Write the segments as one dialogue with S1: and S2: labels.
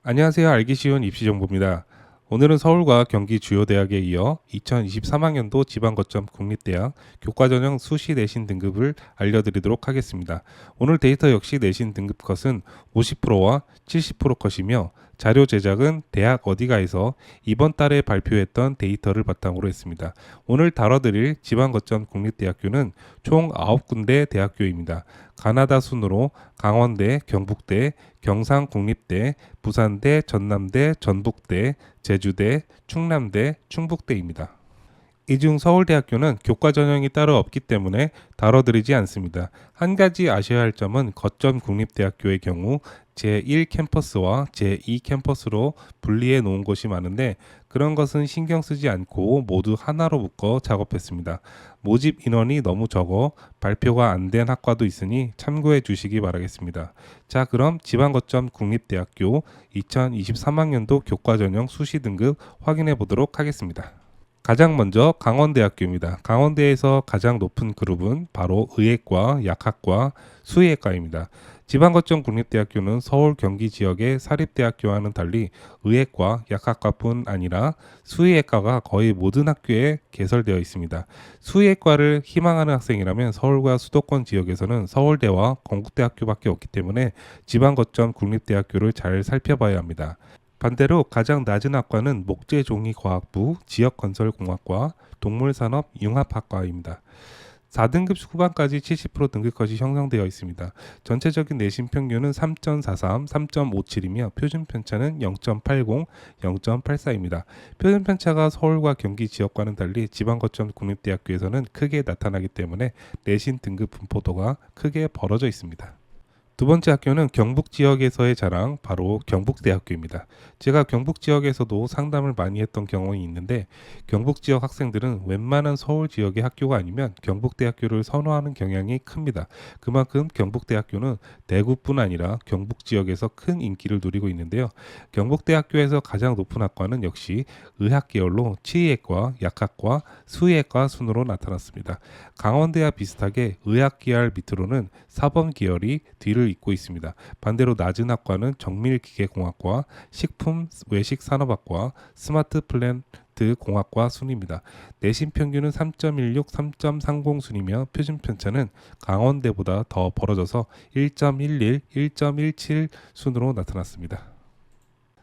S1: 안녕하세요. 알기 쉬운 입시 정보입니다. 오늘은 서울과 경기 주요 대학에 이어 2023학년도 지방거점 국립대학 교과전형 수시 내신 등급을 알려드리도록 하겠습니다. 오늘 데이터 역시 내신 등급 컷은 50%와 70% 컷이며 자료 제작은 대학 어디가에서 이번 달에 발표했던 데이터를 바탕으로 했습니다. 오늘 다뤄드릴 지방거점 국립대학교는 총 9군데 대학교입니다. 가나다 순으로 강원대, 경북대, 경상국립대, 부산대, 전남대, 전북대, 제주대, 충남대, 충북대입니다. 이 중 서울대학교는 교과 전형이 따로 없기 때문에 다뤄드리지 않습니다. 한 가지 아셔야 할 점은 거점 국립대학교의 경우 제1 캠퍼스와 제2 캠퍼스로 분리해 놓은 곳이 많은데 그런 것은 신경 쓰지 않고 모두 하나로 묶어 작업했습니다. 모집 인원이 너무 적어 발표가 안 된 학과도 있으니 참고해 주시기 바라겠습니다. 자, 그럼 지방거점 국립대학교 2023학년도 교과 전형 수시 등급 확인해 보도록 하겠습니다. 가장 먼저 강원대학교입니다. 강원대에서 가장 높은 그룹은 바로 의예과, 약학과, 수의예과입니다. 지방거점 국립대학교는 서울 경기 지역의 사립대학교와는 달리 의예과, 약학과뿐 아니라 수의예과가 거의 모든 학교에 개설되어 있습니다. 수의예과를 희망하는 학생이라면 서울과 수도권 지역에서는 서울대와 건국대학교밖에 없기 때문에 지방거점 국립대학교를 잘 살펴봐야 합니다. 반대로 가장 낮은 학과는 목재종이과학부, 지역건설공학과, 동물산업융합학과입니다. 4등급 후반까지 70% 등급컷이 형성되어 있습니다. 전체적인 내신 평균은 3.43, 3.57이며 표준 편차는 0.80, 0.84입니다. 표준 편차가 서울과 경기 지역과는 달리 지방거점 국립대학교에서는 크게 나타나기 때문에 내신 등급 분포도가 크게 벌어져 있습니다. 두 번째 학교는 경북 지역에서의 자랑, 바로 경북대학교입니다. 제가 경북 지역에서도 상담을 많이 했던 경험이 있는데 경북 지역 학생들은 웬만한 서울 지역의 학교가 아니면 경북대학교를 선호하는 경향이 큽니다. 그만큼 경북대학교는 대구뿐 아니라 경북 지역에서 큰 인기를 누리고 있는데요. 경북대학교에서 가장 높은 학과는 역시 의학 계열로 치의학과, 약학과, 수의학과 순으로 나타났습니다. 강원대와 비슷하게 의학 계열 밑으로는 사범 계열이 뒤를 잇고 있습니다. 반대로 낮은 학과는 정밀기계공학과, 식품 외식산업학과, 스마트 플랜트 공학과 순입니다. 내신 평균은 3.16, 3.30 순이며 표준 편차는 강원대보다 더 벌어져서 1.11, 1.17 순으로 나타났습니다.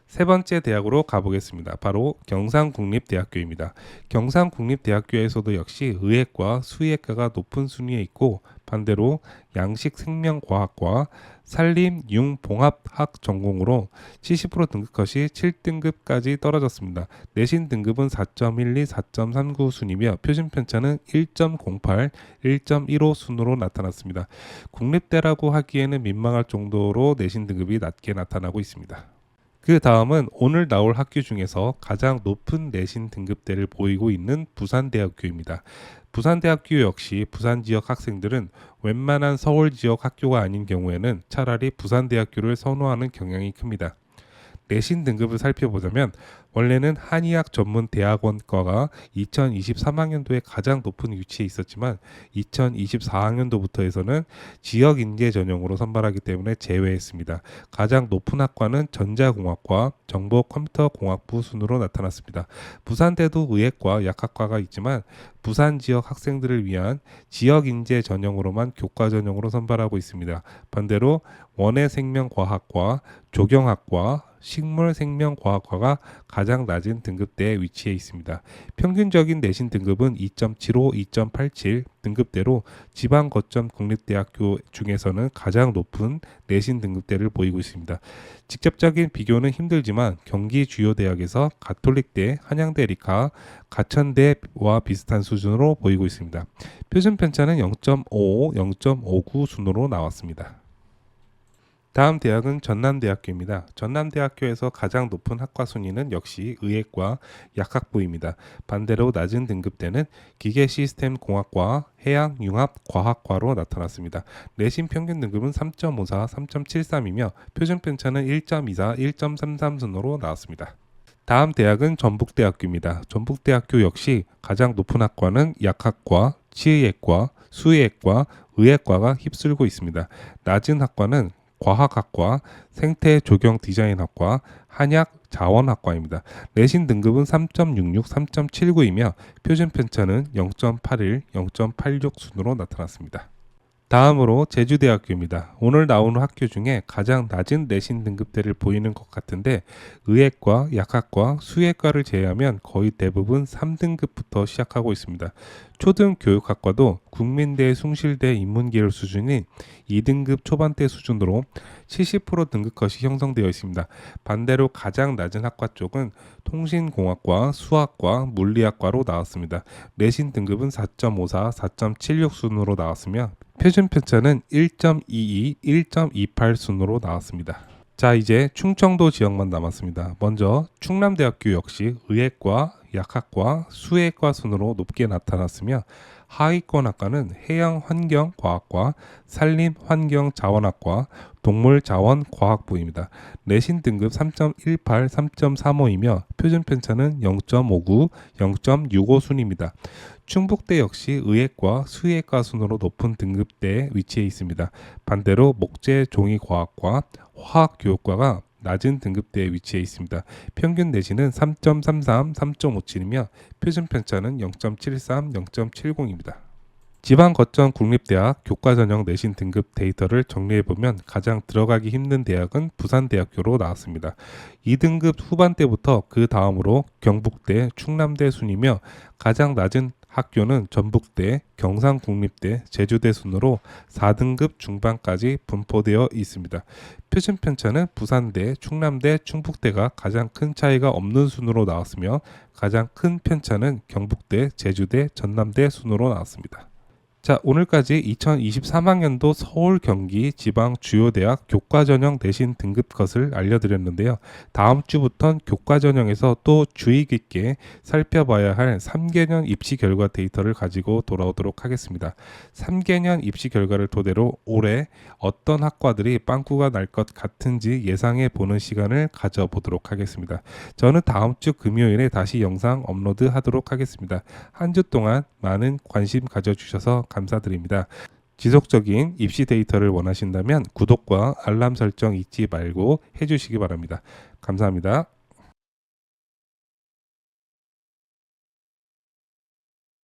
S1: 세 번째 대학으로 가보겠습니다. 바로 경상국립대학교입니다. 경상국립대학교에서도 역시 의예과, 수의예과가 높은 순위에 있고 반대로 양식생명과학과, 산림융봉합학 전공으로 70% 등급컷이 7등급까지 떨어졌습니다. 내신 등급은 4.12, 4.39 순이며 표준 편차는 1.08, 1.15 순으로 나타났습니다. 국립대라고 하기에는 민망할 정도로 내신 등급이 낮게 나타나고 있습니다. 그 다음은 오늘 나올 학교 중에서 가장 높은 내신 등급대를 보이고 있는 부산대학교입니다. 부산대학교 역시 부산 지역 학생들은 웬만한 서울 지역 학교가 아닌 경우에는 차라리 부산대학교를 선호하는 경향이 큽니다. 내신 등급을 살펴보자면 원래는 한의학 전문 대학원과가 2023학년도에 가장 높은 위치에 있었지만 2024학년도부터 해서는 지역 인재 전형으로 선발하기 때문에 제외했습니다. 가장 높은 학과는 전자공학과, 정보컴퓨터공학부 순으로 나타났습니다. 부산대도 의예과, 약학과가 있지만 부산 지역 학생들을 위한 지역 인재 전형으로만 교과 전형으로 선발하고 있습니다. 반대로 원해생명과학과, 조경학과, 식물생명과학과가 가장 낮은 등급대에 위치해 있습니다. 평균적인 내신 등급은 2.75, 2.87 등급대로 지방거점 국립대학교 중에서는 가장 높은 내신 등급대를 보이고 있습니다. 직접적인 비교는 힘들지만 경기 주요 대학에서 가톨릭대, 한양대 리카, 가천대와 비슷한 수준으로 보이고 있습니다. 표준 편차는 0.55, 0.59 순으로 나왔습니다. 다음 대학은 전남대학교입니다. 전남대학교에서 가장 높은 학과 순위는 역시 의예과, 약학부입니다. 반대로 낮은 등급대는 기계시스템공학과, 해양융합과학과로 나타났습니다. 내신 평균 등급은 3.54, 3.73이며 표준 편차는 1.24, 1.33 순으로 나왔습니다. 다음 대학은 전북대학교입니다. 전북대학교 역시 가장 높은 학과는 약학과, 치의학과, 수의학과, 의학과가 휩쓸고 있습니다. 낮은 학과는 과학학과, 생태조경디자인학과, 한약자원학과입니다. 내신 등급은 3.66, 3.79이며 표준 편차는 0.81, 0.86 순으로 나타났습니다. 다음으로 제주대학교입니다. 오늘 나오는 학교 중에 가장 낮은 내신 등급대를 보이는 것 같은데 의학과, 약학과, 수의과를 제외하면 거의 대부분 3등급부터 시작하고 있습니다. 초등교육학과도 국민대, 숭실대 인문계열 수준인 2등급 초반대 수준으로 70% 등급컷이 형성되어 있습니다. 반대로 가장 낮은 학과 쪽은 통신공학과, 수학과, 물리학과로 나왔습니다. 내신 등급은 4.54, 4.76 순으로 나왔으며 표준 편차는 1.22, 1.28 순으로 나왔습니다. 자, 이제 충청도 지역만 남았습니다. 먼저 충남대학교 역시 의학과, 약학과, 수의과 순으로 높게 나타났으며 하위권 학과는 해양환경과학과, 산림환경자원학과, 동물자원과학부입니다. 내신 등급 3.18, 3.35이며 표준 편차는 0.59, 0.65 순입니다. 충북대 역시 의학과, 수의과 순으로 높은 등급대에 위치해 있습니다. 반대로 목재종이과학과, 화학교육과가 낮은 등급대에 위치해 있습니다. 평균 내신은 3.33, 3.57이며 표준 편차는 0.73, 0.70입니다. 지방 거점 국립대학 교과전형 내신 등급 데이터를 정리해보면 가장 들어가기 힘든 대학은 부산대학교로 나왔습니다. 2등급 후반대부터 그 다음으로 경북대, 충남대 순이며 가장 낮은 학교는 전북대, 경상국립대, 제주대 순으로 4등급 중반까지 분포되어 있습니다. 표준 편차는 부산대, 충남대, 충북대가 가장 큰 차이가 없는 순으로 나왔으며 가장 큰 편차는 경북대, 제주대, 전남대 순으로 나왔습니다. 자, 오늘까지 2023학년도 서울, 경기, 지방 주요 대학 교과전형 내신 등급컷을 알려드렸는데요. 다음 주부터는 교과전형에서 또 주의 깊게 살펴봐야 할 3개년 입시 결과 데이터를 가지고 돌아오도록 하겠습니다. 3개년 입시 결과를 토대로 올해 어떤 학과들이 빵꾸가 날 것 같은지 예상해 보는 시간을 가져보도록 하겠습니다. 저는 다음 주 금요일에 다시 영상 업로드 하도록 하겠습니다. 한 주 동안 많은 관심 가져주셔서 감사드립니다. 지속적인 입시 데이터를 원하신다면 구독과 알람 설정 잊지 말고 해주시기 바랍니다. 감사합니다.